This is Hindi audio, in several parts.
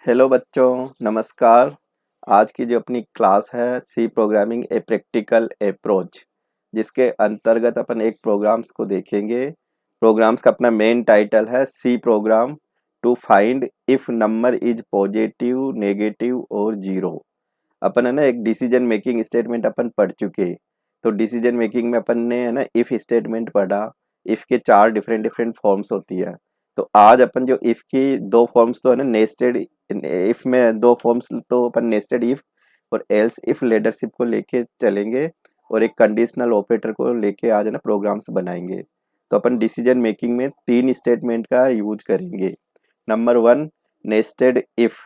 हेलो बच्चों, नमस्कार। आज की जो अपनी क्लास है C programming a practical approach, जिसके अंतर्गत अपन एक प्रोग्राम्स को देखेंगे। प्रोग्राम्स का अपना मेन टाइटल है C program to find if number is positive, negative और जीरो। अपन है ना एक डिसीजन मेकिंग स्टेटमेंट अपन पढ़ चुके। तो डिसीजन मेकिंग में अपन ने है ना इफ स्टेटमेंट पढ़ा। इफ के चार डिफरेंट डिफरेंट फॉर्म्स होती है। तो आज अपन जो इफ की दो फॉर्म्स तो है ना नेस्टेड इफ में दो फॉर्म्स तो अपन नेस्टेड इफ और एल्स इफ लीडरशिप को लेके चलेंगे और एक कंडीशनल ऑपरेटर को लेके आज है ना प्रोग्राम्स बनाएंगे। तो अपन डिसीजन मेकिंग में तीन स्टेटमेंट का यूज करेंगे। Number one, nested if.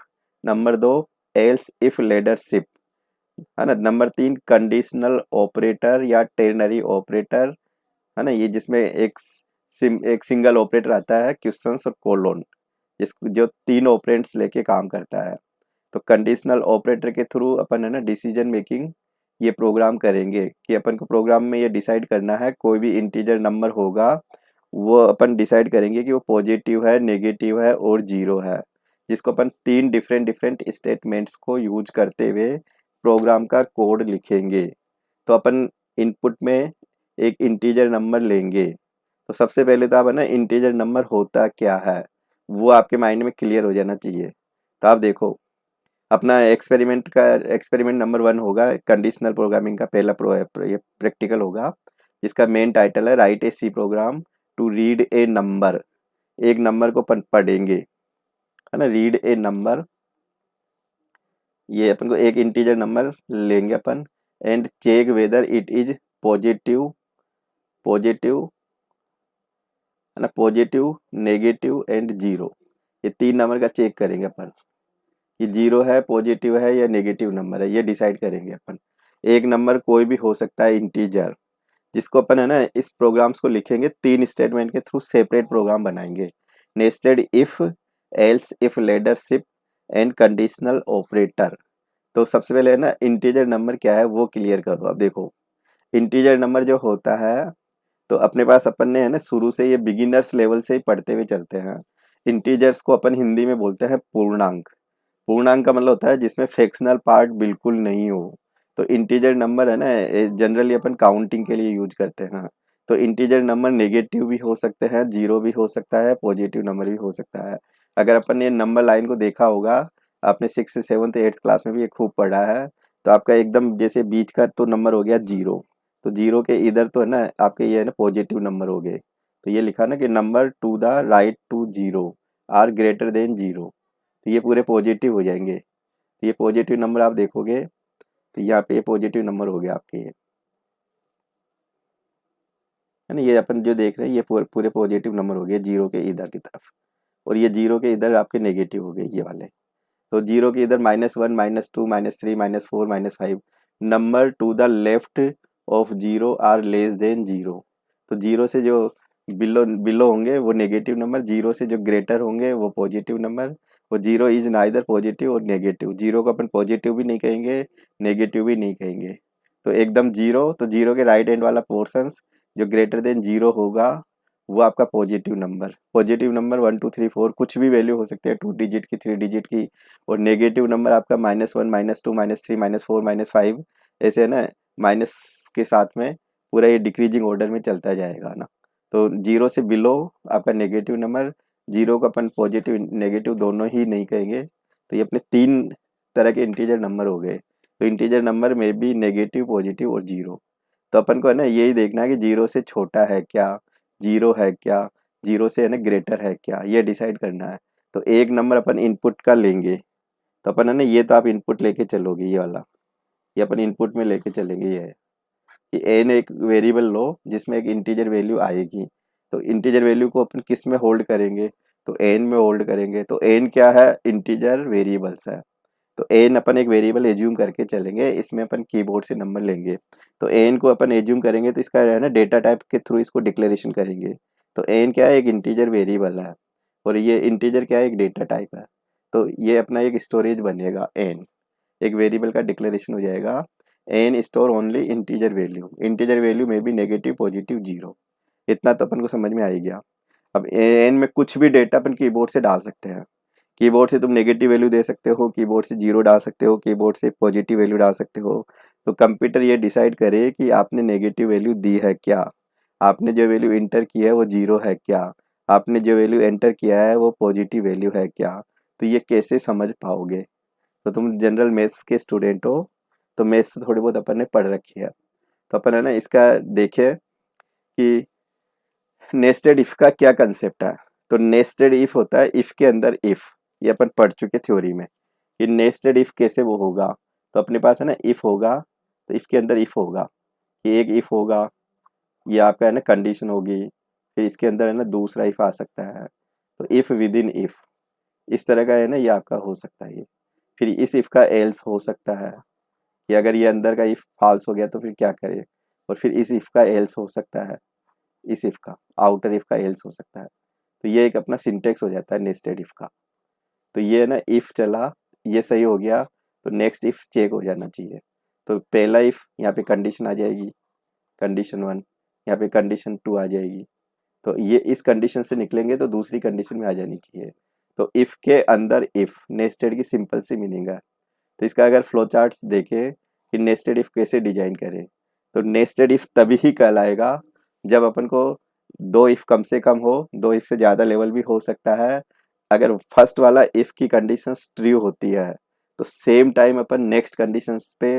Number दो, एल्स इफ लीडरशिप, है ना। नंबर तीन, कंडीशनल ऑपरेटर या टेरनरी ऑपरेटर, है ना। ये जिसमें एक सिंगल ऑपरेटर आता है, क्वेश्चंस और कोलोन, जिस जो तीन ऑपरेंड्स लेके काम करता है। तो कंडीशनल ऑपरेटर के थ्रू अपन है ना डिसीजन मेकिंग ये प्रोग्राम करेंगे कि अपन को प्रोग्राम में ये डिसाइड करना है कोई भी इंटीजर नंबर होगा, वो अपन डिसाइड करेंगे कि वो पॉजिटिव है, नेगेटिव है और जीरो है, जिसको अपन तीन डिफरेंट डिफरेंट स्टेटमेंट्स को यूज करते हुए प्रोग्राम का कोड लिखेंगे। तो अपन इनपुट में एक इंटीजर नंबर लेंगे। तो सबसे पहले तो आप है ना इंटीजर नंबर होता क्या है वो आपके माइंड में क्लियर हो जाना चाहिए। तो आप देखो, अपना एक्सपेरिमेंट नंबर वन होगा कंडीशनल प्रोग्रामिंग का पहला ये प्रैक्टिकल होगा, जिसका मेन टाइटल है write a C program to read a number. एक नंबर को पढ़ेंगे, है ना, रीड ए नंबर। ये अपन को एक इंटीजर नंबर लेंगे अपन and check whether it is positive, positive, है ना, पॉजिटिव, नेगेटिव एंड जीरो। ये तीन नंबर का चेक करेंगे अपन, ये जीरो है, पॉजिटिव है या नेगेटिव नंबर है, ये डिसाइड करेंगे अपन। एक नंबर कोई भी हो सकता है इंटीजर, जिसको अपन है ना इस प्रोग्राम्स को लिखेंगे तीन स्टेटमेंट के थ्रू सेपरेट प्रोग्राम बनाएंगे। Nested if, else if leadership and conditional operator. तो सबसे पहले है ना इंटीजर नंबर क्या है वो क्लियर करो। अब देखो, इंटीजर नंबर जो होता है, तो अपने पास अपन ने है ना शुरू से ये बिगिनर्स लेवल से ही पढ़ते हुए चलते हैं। इंटीजर्स को अपन हिंदी में बोलते हैं पूर्णांक। पूर्णांक का मतलब होता है जिसमें फ्रैक्शनल पार्ट बिल्कुल नहीं हो। तो इंटीजर नंबर है ना जनरली अपन काउंटिंग के लिए यूज करते हैं। तो इंटीजर नंबर नेगेटिव भी हो सकते हैं, जीरो भी हो सकता है, पॉजिटिव नंबर भी हो सकता है। अगर अपन ने नंबर लाइन को देखा होगा, आपने सिक्स सेवन्थ एट्थ क्लास में भी ये खूब पढ़ा है। तो आपका एकदम जैसे बीच का तो नंबर हो गया जीरो। तो जीरो के इधर तो है ना आपके ये है ना पॉजिटिव नंबर हो गए। तो ये लिखा ना कि number to the right to zero are greater than zero. तो ये पूरे पॉजिटिव हो जाएंगे। तो ये पॉजिटिव नंबर आप देखोगे तो यहाँ पे ये पॉजिटिव नंबर हो गया आपके, ये है ना। ये अपन जो देख रहे हैं ये पूरे पॉजिटिव नंबर हो गए जीरो के इधर की तरफ। और ये जीरो के इधर आपके नेगेटिव हो गए ये वाले। तो जीरो के इधर -1, -2, -3, -4, -5 number to the left of zero are less than zero. तो जीरो से जो बिलो बिलो होंगे वो नेगेटिव नंबर, जीरो से जो ग्रेटर होंगे वो पॉजिटिव नंबर। वो जीरो इज नाइदर पॉजिटिव और नेगेटिव। जीरो को अपन पॉजिटिव भी नहीं कहेंगे, नेगेटिव भी नहीं कहेंगे। तो एकदम जीरो, तो जीरो के राइट एंड वाला पोर्शन जो ग्रेटर देन जीरो होगा वो आपका पॉजिटिव नंबर। पॉजिटिव नंबर 1 2 3 4 कुछ भी वैल्यू हो सकती है, 2 डिजिट की, 3 डिजिट की। और नेगेटिव नंबर आपका -1, -2, -3, -4, -5, ऐसे है ना माइनस के साथ में पूरा ये डिक्रीजिंग ऑर्डर में चलता जाएगा ना। तो जीरो से बिलो आपका नेगेटिव नंबर, जीरो को अपन पॉजिटिव नेगेटिव दोनों ही नहीं कहेंगे। तो ये अपने तीन तरह के इंटीजर नंबर हो गए। तो इंटीजर नंबर में भी नेगेटिव, पॉजिटिव और जीरो। तो अपन को है ना यही देखना है कि जीरो से छोटा है क्या, जीरो है क्या, जीरो से है ना ग्रेटर है क्या, ये डिसाइड करना है। तो एक नंबर अपन इनपुट का लेंगे। तो अपन है ना ये तो आप इनपुट लेके चलोगे ये वाला, ये अपन इनपुट में लेके चलेंगे। ये है कि एन एक वेरिएबल लो जिसमें एक इंटीजर वैल्यू आएगी। तो इंटीजर वैल्यू को अपन किस में होल्ड करेंगे, तो एन में होल्ड करेंगे। तो एन क्या है, इंटीजर वेरिएबल्स है। तो एन अपन एक वेरिएबल एज्यूम करके चलेंगे, इसमें अपन कीबोर्ड से नंबर लेंगे। तो एन को अपन एज्यूम करेंगे तो इसका है ना डेटा टाइप के थ्रू इसको डिक्लेरेशन करेंगे। तो एन क्या है, एक इंटीजर वेरिएबल है और ये इंटीजर क्या है, एक डेटा टाइप है। तो ये अपना एक स्टोरेज बनेगा एन, एक वेरिएबल का डिक्लेरेशन हो जाएगा। An store only integer value, integer value में भी नेगेटिव, पॉजिटिव, जीरो। इतना तो अपन को समझ में आ ही गया। अब एन में कुछ भी डेटा अपन कीबोर्ड से डाल सकते हैं। कीबोर्ड से तुम नेगेटिव वैल्यू दे सकते हो, कीबोर्ड से जीरो डाल सकते हो, कीबोर्ड से पॉजिटिव वैल्यू डाल सकते हो। तो कंप्यूटर ये डिसाइड करे कि आपने नेगेटिव वैल्यू दी है क्या, आपने जो वैल्यू एंटर की है वो जीरो है क्या, आपने जो वैल्यू एंटर किया है वो पॉजिटिव वैल्यू है क्या। तो ये कैसे समझ पाओगे? तो तुम जनरल मैथ्स के स्टूडेंट हो, तो मैथ्स थोड़ी बहुत अपन ने पढ़ रखी है। तो अपन है ना इसका देखे कि नेस्टेड इफ का क्या कंसेप्ट है। तो नेस्टेड इफ होता है इफ के अंदर इफ, ये अपन पढ़ चुके थ्योरी में। ये नेस्टेड इफ कैसे वो होगा, तो अपने पास है ना इफ होगा, तो इफ के अंदर इफ होगा, ये एक इफ होगा, ये आपका है ना कंडीशन होगी, फिर इसके अंदर है ना दूसरा इफ आ सकता है। तो इफ विद इन इफ, इस तरह का है ना ये आपका हो सकता है ये। फिर इस इफ का एल्स हो सकता है कि अगर ये अंदर का इफ फॉल्स हो गया तो फिर क्या करें। और फिर इस इफ का एल्स हो सकता है, इस इफ का आउटर इफ का एल्स हो सकता है। तो ये एक अपना सिंटेक्स हो जाता है नेस्टेड इफ का। तो ये है ना इफ चला, ये सही हो गया, तो नेक्स्ट इफ चेक हो जाना चाहिए। तो पहला इफ यहाँ पे कंडीशन आ जाएगी, कंडीशन वन, यहाँ पे कंडीशन टू आ जाएगी। तो ये इस कंडीशन से निकलेंगे तो दूसरी कंडीशन में आ जानी चाहिए। तो इफ के अंदर इफ, नेस्टेड की सिंपल सी मीनिंग है। तो इसका अगर फ्लो चार्ट्स देखें कि नेस्टेड इफ कैसे डिजाइन करें, तो नेस्टेड इफ तभी ही कहलाएगा जब अपन को दो इफ कम से कम हो, दो इफ से ज़्यादा लेवल भी हो सकता है। अगर फर्स्ट वाला इफ की कंडीशंस ट्रू होती है तो सेम टाइम अपन नेक्स्ट कंडीशंस पे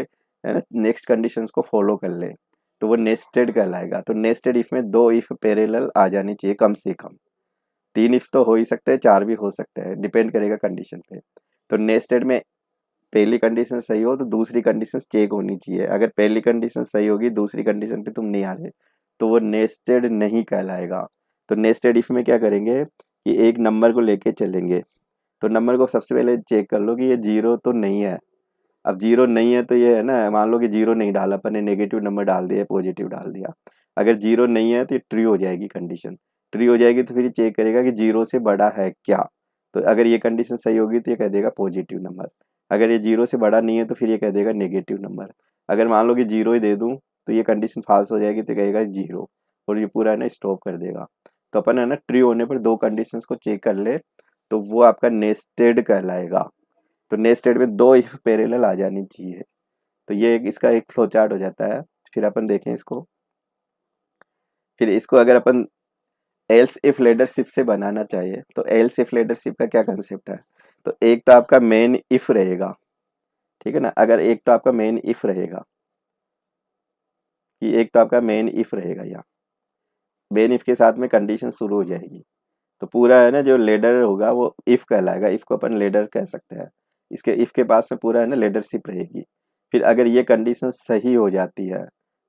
है ना नेक्स्ट कंडीशंस को फॉलो कर ले, तो वो नेस्टेड कहलाएगा। तो नेस्टेड इफ में दो इफ पैरेलल आ जानी चाहिए कम से कम। तीन इफ तो हो ही सकते हैं, चार भी हो सकते हैं, डिपेंड करेगा कंडीशन पे। तो नेस्टेड में पहली कंडीशन सही हो तो दूसरी कंडीशन चेक होनी चाहिए। अगर पहली कंडीशन सही होगी दूसरी कंडीशन पे तुम नहीं आ रहे तो वो नेस्टेड नहीं कहलाएगा। तो नेस्टेड इफ में क्या करेंगे कि एक नंबर को लेके चलेंगे। तो नंबर को सबसे पहले चेक कर लो कि ये जीरो तो नहीं है। अब जीरो नहीं है तो ये है ना, मान लो कि जीरो नहीं डाला अपन ने, नेगेटिव नंबर डाल दिया, पॉजिटिव डाल दिया। अगर जीरो नहीं है तो ये ट्रू हो जाएगी कंडीशन। ट्रू हो जाएगी तो फिर ये चेक करेगा कि जीरो से बड़ा है क्या। तो अगर ये कंडीशन सही होगी तो ये कह देगा पॉजिटिव नंबर। अगर ये जीरो से बड़ा नहीं है तो फिर ये कह देगा नेगेटिव नंबर। अगर मान लो कि जीरो ही दे दूं तो ये कंडीशन फाल्स हो जाएगी तो कहेगा जीरो, और ये पूरा है ना स्टॉप कर देगा। तो अपन है ना ट्रू होने पर दो कंडीशंस को चेक कर ले तो वो आपका नेस्टेड कहलाएगा। तो नेस्टेड में दो इफ पैरेलल आ जानी चाहिए। तो ये एक इसका एक फ्लो चार्ट हो जाता है। फिर अपन देखें इसको, फिर इसको अगर अपन एल्स इफ लीडरशिप से बनाना चाहिए तो एल्स इफ लीडरशिप का क्या कंसेप्ट है। तो एक तो आपका मेन इफ रहेगा, ठीक है ना, अगर एक तो आपका मेन इफ रहेगा कि एक तो आपका मेन इफ रहेगा, यहाँ मेन इफ के साथ में कंडीशन शुरू हो जाएगी। तो पूरा है ना जो लेडर होगा वो इफ कहलाएगा, इफ को अपन लेडर कह सकते हैं। इसके इफ के पास में पूरा है ना लीडरशिप रहेगी। फिर अगर ये कंडीशन सही हो जाती है,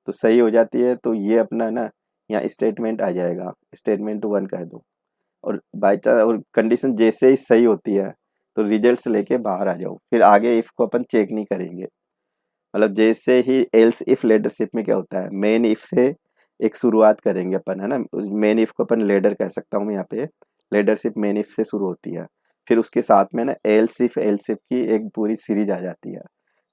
तो सही हो जाती है तो ये अपना ना यहाँ स्टेटमेंट आ जाएगा, स्टेटमेंट वन कह दो। और बाई चांस और कंडीशन जैसे ही सही होती है तो रिजल्ट्स लेके बाहर आ जाओ, फिर आगे इफ को अपन चेक नहीं करेंगे। मतलब जैसे ही एल्स इफ लीडरशिप में क्या होता है, मेन इफ से एक शुरुआत करेंगे अपन, है ना, मेन इफ को अपन लेडर कह सकता हूँ मैं यहाँ पे। लीडरशिप मेन इफ से शुरू होती है, फिर उसके साथ में ना एल्स इफ की एक पूरी सीरीज आ जाती है।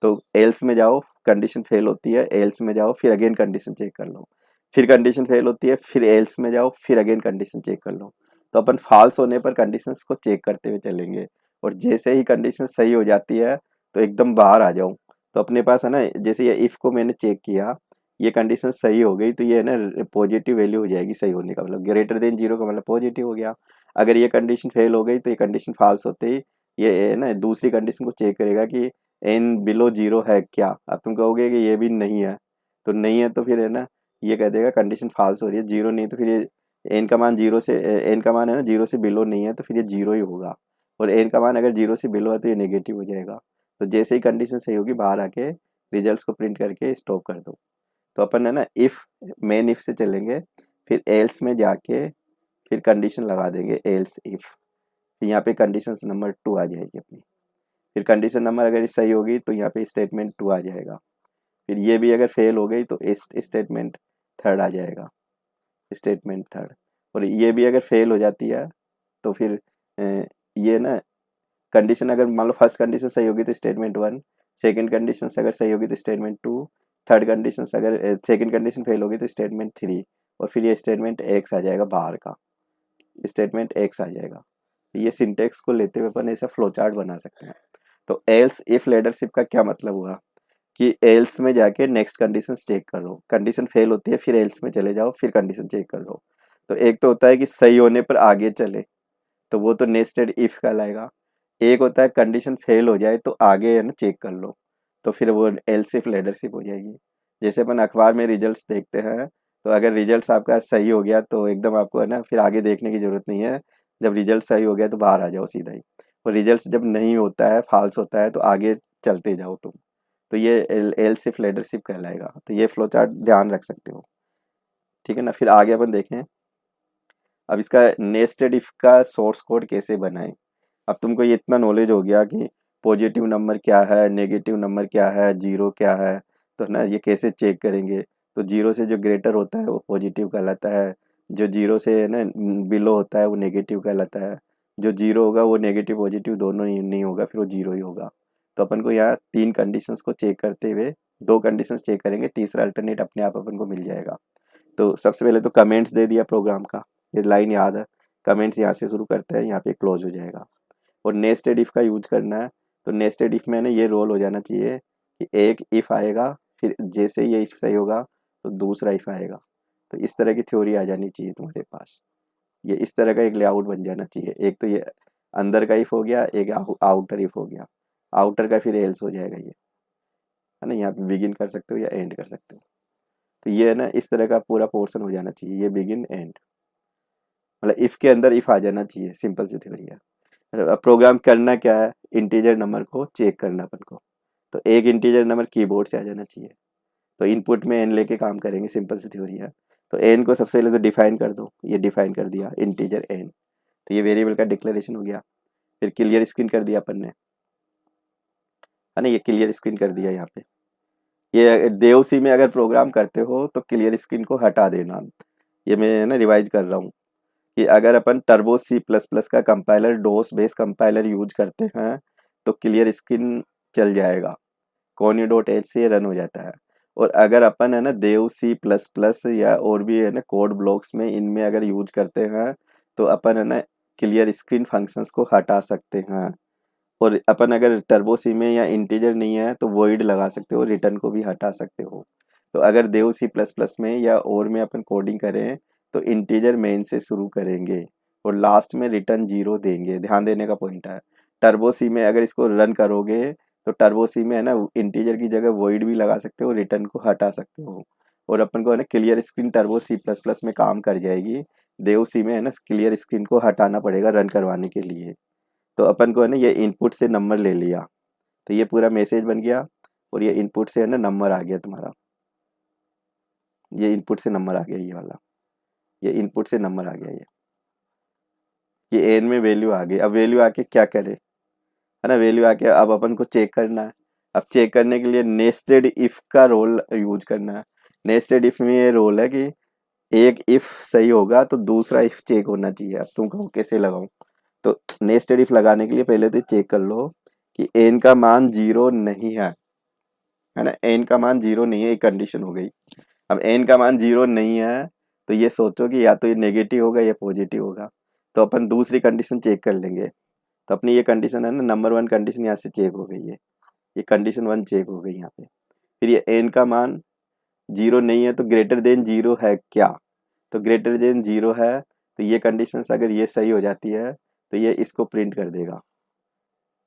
तो एल्स में जाओ, कंडीशन फेल होती है, एल्स में जाओ, फिर अगेन कंडीशन चेक कर लो, फिर कंडीशन फेल होती है, फिर एल्स में जाओ, फिर अगेन कंडीशन चेक कर लो। तो अपन फॉल्स होने पर कंडीशंस को चेक करते हुए चलेंगे, और जैसे ही कंडीशन सही हो जाती है तो एकदम बाहर आ जाओ। तो अपने पास है ना, जैसे ये इफ को मैंने चेक किया, ये कंडीशन सही हो गई तो ये है ना पॉजिटिव वैल्यू हो जाएगी, सही होने का मतलब ग्रेटर देन जीरो का मतलब पॉजिटिव हो गया। अगर ये कंडीशन फेल हो गई तो ये कंडीशन फॉल्स होते ही ये है ना दूसरी कंडीशन को चेक करेगा कि एन बिलो जीरो है क्या। अब तुम कहोगे कि ये भी नहीं है, तो नहीं है तो फिर है ना ये कह देगा कंडीशन फॉल्स हो रही है, जीरो नहीं तो फिर ये एन का मान जीरो से, एन का मान है ना जीरो से बिलो नहीं है तो फिर ये जीरो ही होगा। और एन का मान अगर जीरो से बिलो है तो ये नेगेटिव हो जाएगा। तो जैसे ही कंडीशन सही होगी बाहर आके रिजल्ट्स को प्रिंट करके स्टॉप कर दो। तो अपन है ना इफ, मेन इफ से चलेंगे, फिर एल्स में जाके फिर कंडीशन लगा देंगे एल्स इफ। फिर यहाँ पे कंडीशन नंबर टू आ जाएगी अपनी। फिर कंडीशन नंबर अगर सही होगी तो यहाँ पे स्टेटमेंट टू आ जाएगा। फिर ये भी अगर फेल हो गई तो स्टेटमेंट थर्ड आ जाएगा, स्टेटमेंट थर्ड। और ये भी अगर फेल हो जाती है तो फिर ये ना कंडीशन अगर मान लो फर्स्ट कंडीशन सही होगी तो स्टेटमेंट वन, सेकंड कंडीशन अगर सही होगी तो स्टेटमेंट टू, थर्ड कंडीशन अगर सेकंड कंडीशन फेल होगी तो स्टेटमेंट थ्री, और फिर ये स्टेटमेंट एक्स आ जाएगा बाहर का, स्टेटमेंट एक्स आ जाएगा। ये सिंटेक्स को लेते हुए अपन ऐसा फ्लो चार्ट बना सकते हैं। तो एल्स इफ लीडरशिप का क्या मतलब हुआ कि एल्स में जाके नेक्स्ट कंडीशन चेक करो, कंडीशन फेल होती है फिर एल्स में चले जाओ फिर कंडीशन चेक कर लो। तो एक तो होता है कि सही होने पर आगे चले, तो वो तो नेस्टेड इफ कहलाएगा। एक होता है कंडीशन फेल हो जाए तो आगे है ना चेक कर लो, तो फिर वो एल्स इफ लीडरशिप हो जाएगी। जैसे अपन अखबार में रिजल्ट्स देखते हैं, तो अगर रिजल्ट्स आपका सही हो गया तो एकदम आपको है ना फिर आगे देखने की जरूरत नहीं है। जब रिजल्ट सही हो गया तो बाहर आ जाओ सीधा ही। और रिजल्ट जब नहीं होता है, फॉल्स होता है, तो आगे चलते जाओ तुम। तो ये एल सिर्फ लीडरशिप कहलाएगा। तो ये फ्लो चार्ट ध्यान रख सकते हो, ठीक है ना। फिर आगे अपन देखें, अब इसका नेस्टेड इफ का सोर्स कोड कैसे बनाएं। अब तुमको ये इतना नॉलेज हो गया कि पॉजिटिव नंबर क्या है, नेगेटिव नंबर क्या है, जीरो क्या है, तो ना ये कैसे चेक करेंगे। तो जीरो से जो ग्रेटर होता है वो पॉजिटिव कहलाता है, जो जीरो से ना बिलो होता है वो नेगेटिव कहलाता है, जो जीरो होगा वो नेगेटिव पॉजिटिव दोनों ही नहीं होगा, फिर वो जीरो ही होगा। तो अपन को यहाँ तीन कंडीशंस को चेक करते हुए दो कंडीशंस चेक करेंगे, तीसरा अल्टरनेट अपने आप अपन को मिल जाएगा। तो सबसे पहले तो कमेंट्स दे दिया प्रोग्राम का, ये लाइन याद है, कमेंट्स यहाँ से शुरू करते हैं, यहाँ पे क्लोज हो जाएगा। और नेस्टेड इफ का यूज करना है, तो नेस्टेड इफ में ना ये रोल हो जाना चाहिए कि एक इफ आएगा, फिर जैसे ये इफ सही होगा तो दूसरा इफ आएगा। तो इस तरह की थ्योरी आ जानी चाहिए तुम्हारे पास। ये इस तरह का एक लेआउट बन जाना चाहिए। एक तो ये अंदर का इफ हो गया, एक आउटर इफ हो गया, आउटर का फिर एल्स हो जाएगा ये, है ना। यहाँ पे बिगिन कर सकते हो या एंड कर सकते हो। तो ये है ना इस तरह का पूरा पोर्शन हो जाना चाहिए, ये बिगिन एंड, मतलब इफ के अंदर इफ आ जाना चाहिए। सिंपल सी थ्योरी है। अब प्रोग्राम करना क्या है, इंटीजर नंबर को चेक करना अपन को। तो एक इंटीजर नंबर कीबोर्ड से आ जाना चाहिए, तो इनपुट में एन लेके काम करेंगे, सिंपल सी थ्योरी है। तो एन को सबसे पहले तो डिफाइन कर दो, ये डिफाइन कर दिया इंटीजर एन, तो ये वेरिएबल का डिक्लेरेशन हो गया। फिर क्लियर स्क्रीन कर दिया अपन ने, है ना, ये क्लियर स्क्रीन कर दिया यहाँ पे। ये देवसी में अगर प्रोग्राम करते हो तो क्लियर स्क्रीन को हटा देना। ये मैं ना रिवाइज कर रहा हूँ कि अगर अपन टर्बो सी प्लस प्लस का कंपाइलर डोस बेस कंपाइलर यूज करते हैं तो क्लियर स्क्रीन चल जाएगा, कोनी डॉट एच से रन हो जाता है। और अगर अपन है ना देव सी प्लस प्लस या और भी है ना कोड ब्लॉक्स में इनमें अगर यूज करते हैं तो अपन है ना क्लियर स्क्रीन फंक्शंस को हटा सकते हैं। और अपन अगर टर्बो सी में या इंटीजर नहीं है तो वॉइड लगा सकते हो, रिटर्न को भी हटा सकते हो। तो अगर देव सी प्लस प्लस में या और में अपन कोडिंग करें तो इंटीजर मेन से शुरू करेंगे और लास्ट में रिटर्न जीरो देंगे। ध्यान देने का पॉइंट है, टर्बो सी में अगर इसको रन करोगे तो टर्बो सी में है ना इंटीजर की जगह वॉइड भी लगा सकते हो, रिटर्न को हटा सकते हो। और अपन को है ना clear screen Turbo C plus plus में काम कर जाएगी, देव सी में है ना क्लियर स्क्रीन को हटाना पड़ेगा रन करवाने के लिए। तो अपन को है ना ये इनपुट से नंबर ले लिया, तो ये पूरा मैसेज बन गया और ये इनपुट से है ना नंबर आ गया तुम्हारा, ये इनपुट से नंबर आ गया, ये वाला ये इनपुट से नंबर आ गया। ये एन में वैल्यू आ गई। अब वैल्यू आके क्या करे, है ना, वैल्यू आके अब अपन को चेक करना है। अब चेक करने के लिए नेस्टेड इफ का रोल यूज करना है। नेस्टेड इफ में ये रोल है कि एक इफ सही होगा तो दूसरा इफ चेक होना चाहिए। अब तुम कहो कैसे लगाऊं, तो नेस्टेड इफ लगाने के लिए पहले तो चेक कर लो कि एन का मान जीरो नहीं है ना, एन का मान जीरो नहीं है, एक कंडीशन हो गई। अब एन का मान जीरो नहीं है तो ये सोचो कि या तो ये नेगेटिव होगा या पॉजिटिव होगा। तो अपन दूसरी कंडीशन चेक कर लेंगे। तो अपनी ये कंडीशन है ना नंबर वन कंडीशन यहाँ से चेक हो गई है, ये कंडीशन वन चेक हो गई यहाँ पे। फिर ये एन का मान जीरो नहीं है तो ग्रेटर देन जीरो है क्या, तो ग्रेटर देन जीरो है, तो ये कंडीशन अगर ये सही हो जाती है तो ये इसको प्रिंट कर देगा,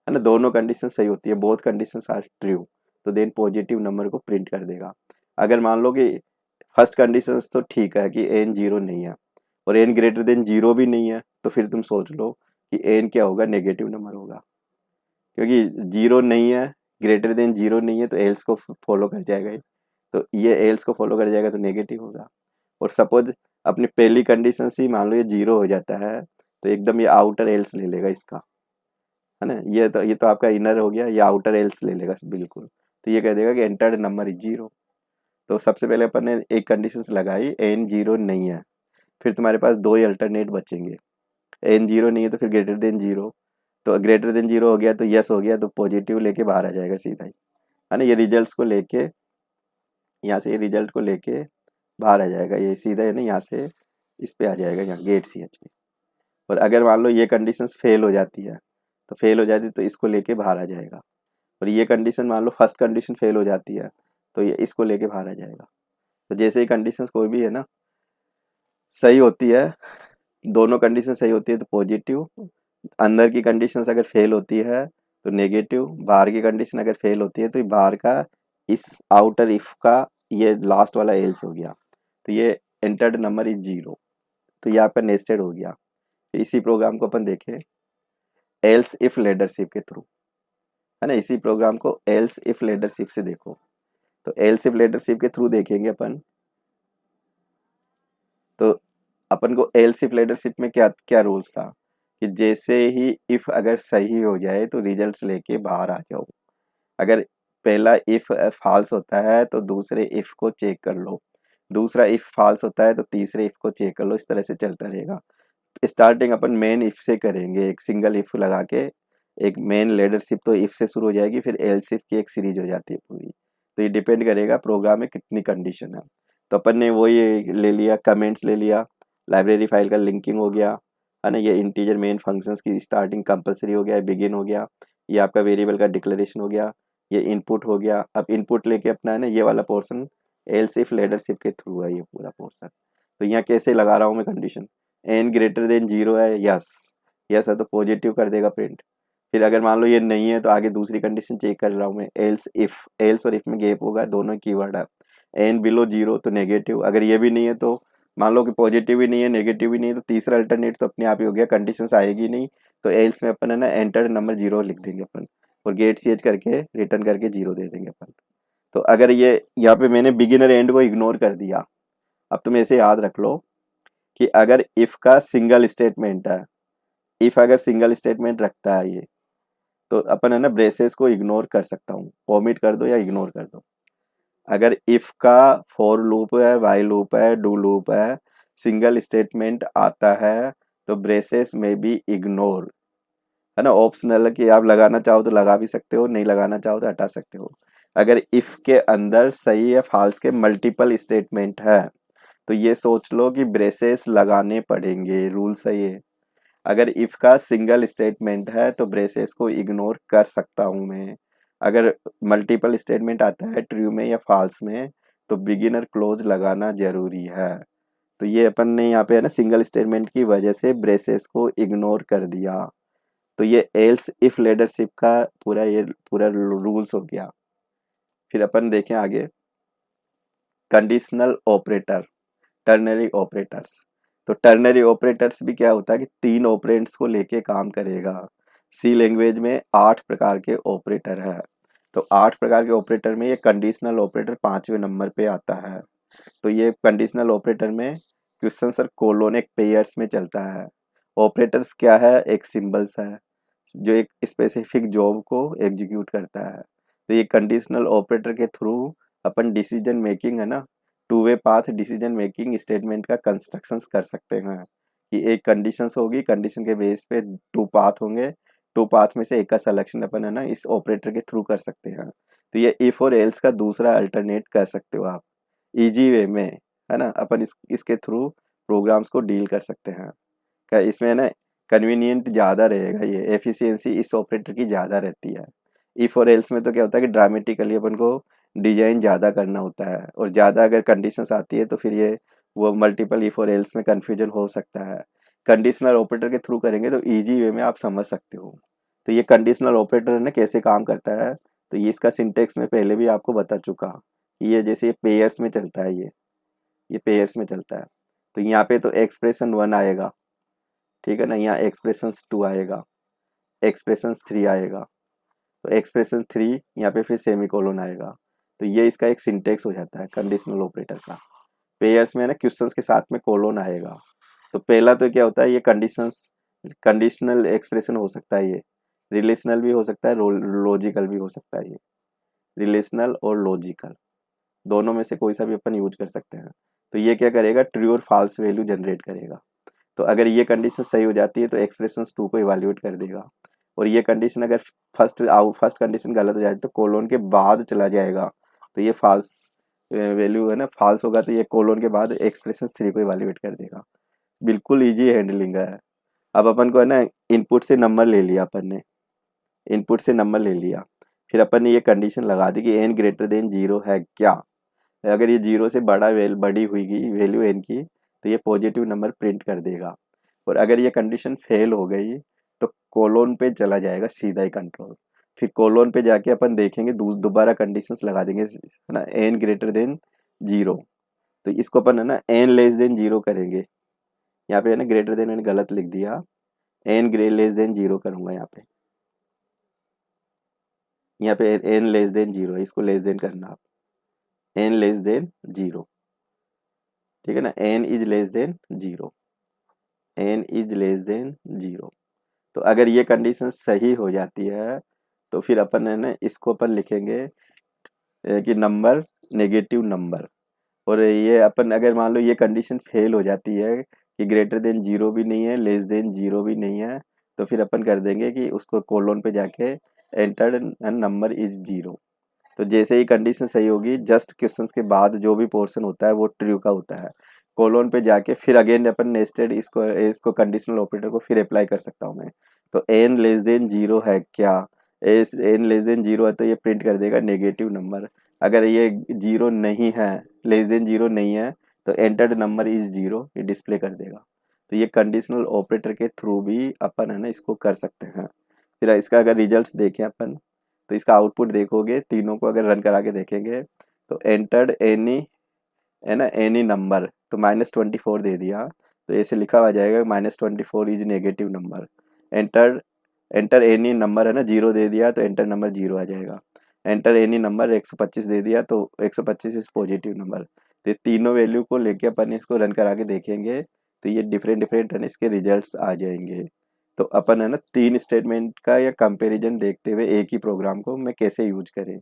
है ना। दोनों कंडीशन सही होती है, बोथ कंडीशन आर ट्रू, तो देन पॉजिटिव नंबर को प्रिंट कर देगा। अगर मान लो कि फर्स्ट कंडीशन तो ठीक है कि एन जीरो नहीं है और एन ग्रेटर देन जीरो भी नहीं है, तो फिर तुम सोच लो कि एन क्या होगा, नेगेटिव नंबर होगा। क्योंकि जीरो नहीं है, ग्रेटर देन जीरो नहीं है, तो एल्स को फॉलो कर जाएगा ये। तो ये एल्स को फॉलो कर जाएगा तो नेगेटिव होगा। और सपोज अपनी पहली कंडीशन से ही मान लो ये जीरो हो जाता है, तो एकदम ये आउटर एल्स ले लेगा इसका, है ना। ये तो आपका इनर हो गया, ये आउटर एल्स ले लेगा बिल्कुल। तो ये कह देगा कि एंटर्ड नंबर इज जीरो। तो सबसे पहले अपन ने एक कंडीशन लगाई, एन जीरो नहीं है। फिर तुम्हारे पास दो ही अल्टरनेट बचेंगे, एन जीरो नहीं है तो फिर ग्रेटर देन जीरो। तो ग्रेटर देन जीरो हो गया तो यस हो गया, तो पॉजिटिव लेके बाहर आ जाएगा सीधा ही, है ना। ये रिजल्ट्स को लेके यहाँ से, ये रिजल्ट को लेके बाहर आ जाएगा, ये सीधा है ना यहाँ से इस पे आ जाएगा, यहाँ गेट सी एच पे। और अगर मान लो ये कंडीशंस फेल हो जाती है, तो फेल हो जाती है तो इसको लेके बाहर आ जाएगा। और ये कंडीशन मान लो फर्स्ट कंडीशन फेल हो जाती है तो ये इसको लेके बाहर आ जाएगा। तो जैसे ही कंडीशंस कोई भी है ना सही होती है, दोनों कंडीशन सही होती है तो पॉजिटिव, अंदर की कंडीशंस अगर फेल होती है तो नेगेटिव, बाहर की कंडीशन अगर फेल होती है तो बाहर का इस आउटर इफ का ये लास्ट वाला एल्स हो गया, तो ये एंटर्ड नंबर इज 0। तो ये आपका नेस्टेड हो गया। इसी प्रोग्राम को अपन देखें एल्स इफ लेडरशिप के थ्रू, है ना। इसी प्रोग्राम को एल्स इफ लेडरशिप से देखो। तो एल्स इफ लेडरशिप के थ्रू देखेंगे अपन, तो अपन को एल्स इफ लेडरशिप में क्या क्या रूल्स था कि जैसे ही इफ अगर सही हो जाए तो रिजल्ट्स लेके बाहर आ जाओ। अगर पहला इफ फॉल्स होता है तो दूसरे इफ को चेक कर लो, दूसरा इफ फॉल्स होता है तो तीसरे इफ को चेक कर लो। इस तरह से चलता रहेगा। स्टार्टिंग अपन मेन इफ से करेंगे, एक सिंगल इफ लगा के एक मेन लीडरशिप तो इफ से शुरू हो जाएगी, फिर एल्स इफ की एक सीरीज हो जाती है पूरी। तो ये डिपेंड करेगा प्रोग्राम में कितनी कंडीशन है। तो अपन ने वो ये ले लिया, कमेंट्स ले लिया, लाइब्रेरी फाइल का लिंकिंग हो गया, है ना। ये इंटीजर मेन फंक्शंस की स्टार्टिंग कंपलसरी हो गया, बिगिन हो गया, ये आपका वेरिएबल का डिक्लेरेशन हो गया, ये इनपुट हो गया। अब इनपुट लेके अपना है ना ये वाला पोर्शन एल्स इफ लीडरशिप के थ्रू है ये पूरा पोर्शन। तो यहाँ कैसे लगा रहा हूँ मैं कंडीशन, एन ग्रेटर देन 0 है, यस यस है तो पॉजिटिव कर देगा प्रिंट। फिर अगर मान लो ये नहीं है तो आगे दूसरी कंडीशन चेक कर रहा हूँ मैं, एल्स इफ, एल्स और इफ में गैप होगा, दोनों कीवर्ड है। एन बिलो 0 तो नेगेटिव, अगर ये भी नहीं है तो मान लो कि पॉजिटिव भी नहीं है नेगेटिव भी नहीं है तो तीसरा अल्टरनेट तो अपने आप ही हो गया, कंडीशंस आएगी नहीं। तो एल्स में अपन है ना एंटर नंबर 0 लिख देंगे अपन, और गेट सी एच करके रिटर्न करके 0 दे देंगे अपन। तो अगर ये यहाँ पे मैंने बिगिनर एंड को इग्नोर कर दिया, अब तुम ऐसे याद रख लो कि अगर इफ का सिंगल स्टेटमेंट है, इफ अगर सिंगल स्टेटमेंट रखता है ये, तो अपन है ना ब्रेसेस को इग्नोर कर सकता हूँ, ओमिट कर दो या इग्नोर कर दो। अगर इफ का फॉर लूप है, वाइल लूप है, डू लूप है, सिंगल स्टेटमेंट आता है तो ब्रेसेस में भी इग्नोर, है ना। ऑप्शनल है कि आप लगाना चाहो तो लगा भी सकते हो, नहीं लगाना चाहो तो हटा सकते हो। अगर इफ के अंदर सही या फॉल्स के मल्टीपल स्टेटमेंट है तो ये सोच लो कि ब्रेसेस लगाने पड़ेंगे, रूल सही है। अगर इफ का सिंगल स्टेटमेंट है तो ब्रेसेस को इग्नोर कर सकता हूं मैं। अगर मल्टीपल स्टेटमेंट आता है ट्रू में या फॉल्स में तो बिगिनर क्लोज लगाना जरूरी है। तो ये अपन ने यहाँ पे है ना सिंगल स्टेटमेंट की वजह से ब्रेसेस को इग्नोर कर दिया। तो ये एल्स इफ लीडरशिप का पूरा रूल्स हो गया। फिर अपन देखें आगे कंडीशनल ऑपरेटर, टर्नरी ऑपरेटर्स। तो टर्नरी ऑपरेटर्स भी क्या होता है कि 3 ऑपरेंड्स को लेके काम करेगा। सी लैंग्वेज में 8 प्रकार के ऑपरेटर है। तो 8 प्रकार के ऑपरेटर में ये कंडीशनल ऑपरेटर 5वें नंबर पे आता है। तो ये कंडीशनल ऑपरेटर में क्वेश्चन सर कोलोन एक पेयर्स में चलता है। ऑपरेटर्स क्या है, एक सिंबल्स है जो एक स्पेसिफिक जॉब को एग्जीक्यूट करता है। तो ये कंडीशनल ऑपरेटर के थ्रू अपन डिसीजन मेकिंग है ना, two way path decision making statement का कंस्ट्रक्शंस कर सकते हैं कि एक कंडीशंस होगी, कंडीशन के बेस पे 2 पाथ होंगे, 2 पाथ में से एक का सिलेक्शन अपन है ना इस ऑपरेटर के थ्रू कर सकते हैं। तो ये इफ और एल्स का दूसरा अल्टरनेट कर सकते हो आप इजी वे में, है ना। अपन इसके थ्रू प्रोग्राम्स को डील कर सकते हैं। क्या इसमें है ना कन्वीनियंट ज़्यादा रहेगा, ये एफिशिएंसी इस ऑपरेटर की ज़्यादा रहती है। इफ और एल्स में तो क्या होता है कि ड्रामेटिकली अपन को डिजाइन ज़्यादा करना होता है, और ज़्यादा अगर कंडीशंस आती है तो फिर ये वो मल्टीपल इफ और एल्स में कन्फ्यूजन हो सकता है। कंडीशनल ऑपरेटर के थ्रू करेंगे तो इजी वे में आप समझ सकते हो। तो ये कंडीशनल ऑपरेटर है ना कैसे काम करता है, तो ये इसका सिंटेक्स में पहले भी आपको बता चुका कि ये जैसे पेयर्स में चलता है, ये पेयर्स में चलता है। तो यहाँ पे तो एक्सप्रेशन 1 आएगा, ठीक है ना। यहाँ एक्सप्रेशंस 2 आएगा, एक्सप्रेशंस 3 आएगा, तो एक्सप्रेशन 3 यहाँ पे फिर सेमीकोलन आएगा। तो ये इसका एक सिंटेक्स हो जाता है कंडीशनल ऑपरेटर का। पेयर्स में है ना क्वेश्चंस के साथ में कोलन आएगा। तो पहला तो क्या होता है ये कंडीशंस, कंडीशनल एक्सप्रेशन हो सकता है, ये रिलेशनल भी हो सकता है, लॉजिकल भी हो सकता है। ये रिलेशनल और लॉजिकल दोनों में से कोई सा भी अपन यूज कर सकते हैं। तो ये क्या करेगा, ट्रू और फॉल्स वैल्यू जनरेट करेगा। तो अगर ये कंडीशन सही हो जाती है तो एक्सप्रेशन 2 को इवैल्यूएट कर देगा, और ये कंडीशन अगर फर्स्ट कंडीशन गलत हो जाए तो कोलोन के बाद चला जाएगा, तो ये फॉल्स वैल्यू है ना, फॉल्स होगा तो ये कोलोन के बाद एक्सप्रेशन 3 को इवैल्यूएट कर देगा। बिल्कुल इजी हैंडलिंग है। अब अपन को है ना इनपुट से नंबर ले लिया अपन ने, इनपुट से नंबर ले लिया, फिर अपन ने ये कंडीशन लगा दी कि n ग्रेटर देन 0 है क्या। अगर ये 0 से बड़ी हुई वैल्यू n की तो ये पॉजिटिव नंबर प्रिंट कर देगा। और अगर ये कंडीशन फेल हो गई तो कोलोन पे चला जाएगा सीधा ही कंट्रोल। फिर कोलोन पे जाके अपन देखेंगे, दोबारा कंडीशंस लगा देंगे है ना, n ग्रेटर देन 0। तो इसको अपन है ना n लेस देन 0 करेंगे। यहाँ पे है ना ग्रेटर देन मैंने गलत लिख दिया, n लेस देन 0 करूंगा यहाँ पे। यहाँ पे n लेस देन 0 है, इसको लेस देन करना आप, n लेस देन 0, ठीक है ना, n is less than 0, n is less than 0। तो अगर ये कंडीशन सही हो जाती है तो फिर अपन है ना इसको अपन लिखेंगे कि नंबर नेगेटिव नंबर। और ये अपन अगर मान लो ये कंडीशन फेल हो जाती है कि ग्रेटर देन 0 भी नहीं है, लेस देन 0 भी नहीं है, तो फिर अपन कर देंगे कि उसको कोलोन पे जाके एंटर नंबर इज 0। तो जैसे ही कंडीशन सही होगी, जस्ट क्वेश्चंस के बाद जो भी पोर्शन होता है वो ट्रू का होता है। कोलोन पे जाके फिर अगेन अपन नेस्टेड इसको कंडीशनल ऑपरेटर को फिर अप्लाई कर सकता हूँ मैं। तो n लेस देन 0 है क्या, n लेस देन 0 है तो ये प्रिंट कर देगा नेगेटिव नंबर। अगर ये 0 नहीं है, लेस देन 0 नहीं है, तो एंटर्ड नंबर इज 0 ये डिस्प्ले कर देगा। तो ये कंडीशनल ऑपरेटर के थ्रू भी अपन है ना इसको कर सकते हैं। फिर इसका अगर रिजल्ट्स देखें अपन, तो इसका आउटपुट देखोगे, तीनों को अगर रन करा के देखेंगे तो एंटर्ड एनी है ना एनी नंबर, तो -24 दे दिया, तो ऐसे लिखा हुआ जाएगा -24 is negative number. Enter enter any number है ना 0 दे दिया तो एंटर नंबर 0 आ जाएगा। एंटर एनी नंबर 125 दे दिया तो 125 इज पॉजिटिव नंबर। तो ये तीनों वैल्यू को लेके अपन इसको रन करा के देखेंगे तो ये डिफरेंट डिफरेंट है ना इसके रिजल्ट्स आ जाएंगे। तो अपन है ना 3 स्टेटमेंट का या कंपैरिजन देखते हुए एक ही प्रोग्राम को मैं कैसे यूज करें।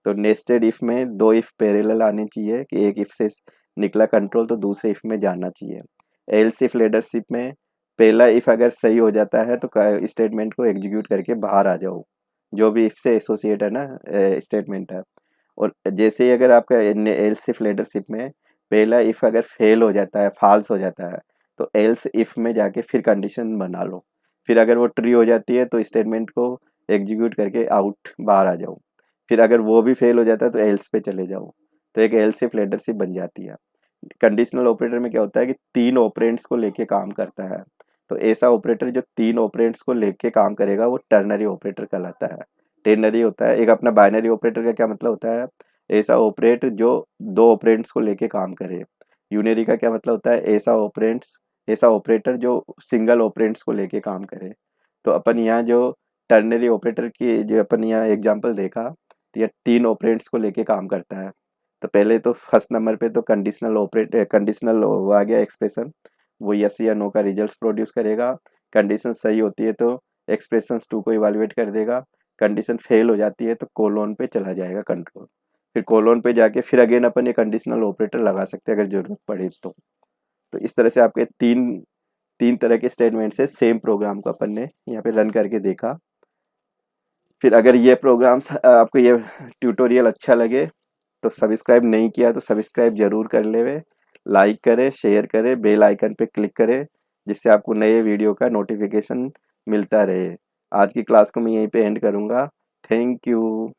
तो नेस्टेड इफ में 2 इफ पैरेलल आने चाहिए कि एक इफ से निकला कंट्रोल तो दूसरे इफ में जाना चाहिए। एल्स इफ लीडरशिप में पहला इफ अगर सही हो जाता है तो स्टेटमेंट को एग्जीक्यूट करके बाहर आ जाओ, जो भी इफ से एसोसिएट है ना स्टेटमेंट है। और जैसे ही अगर आपका एल्स इफ लीडरशिप में पहला इफ अगर फेल हो जाता है, फॉल्स हो जाता है, तो एल्स इफ में जाके फिर कंडीशन बना लो। फिर अगर वो ट्री हो जाती है तो स्टेटमेंट को एग्जीक्यूट करके आउट बाहर आ जाओ। फिर अगर वो भी फेल हो जाता है तो एल्स पे चले जाओ, तो एक एल्स इफ लीडरशिप बन जाती है। कंडीशनल ऑपरेटर में क्या होता है कि 3 ऑपरेंड्स को लेके काम करता है। तो ऐसा ऑपरेटर जो 3 ऑपरेंड्स को लेके काम करेगा वो टर्नरी ऑपरेटर कहलाता है। टेनरी होता है एक अपना बाइनरी ऑपरेटर का क्या मतलब होता है, ऐसा ऑपरेटर जो 2 ऑपरेंड्स को लेके काम करे। यूनरी का क्या मतलब होता है, ऐसा ऑपरेटर जो सिंगल ऑपरेंड्स को लेके काम करे। तो अपन यहाँ जो टर्नरी ऑपरेटर की जो अपन यहाँ एग्जांपल देखा, तो यह 3 ऑपरेंड्स को लेके काम करता है। तो पहले तो फर्स्ट नंबर पे तो कंडीशनल आ गया एक्सप्रेशन, वो यस या नो का रिजल्ट प्रोड्यूस करेगा। कंडीशन सही होती है तो एक्सप्रेशंस 2 को इवैल्यूएट कर देगा। कंडीशन फेल हो जाती है तो कोलोन पे चला जाएगा कंट्रोल। फिर कोलोन पे जाके फिर अगेन अपन ये कंडीशनल ऑपरेटर लगा सकते हैं अगर जरूरत पड़े तो इस तरह से आपके तीन तरह के स्टेटमेंट से सेम प्रोग्राम को अपन ने यहाँ पे रन करके देखा। फिर अगर ये प्रोग्राम्स आपको ये ट्यूटोरियल अच्छा लगे तो सब्सक्राइब नहीं किया तो सब्सक्राइब जरूर कर लेवे, लाइक करें, शेयर करें, बेल आइकन पे क्लिक करें, जिससे आपको नए वीडियो का नोटिफिकेशन मिलता रहे। आज की क्लास को मैं यहीं पे एंड करूँगा। Thank you.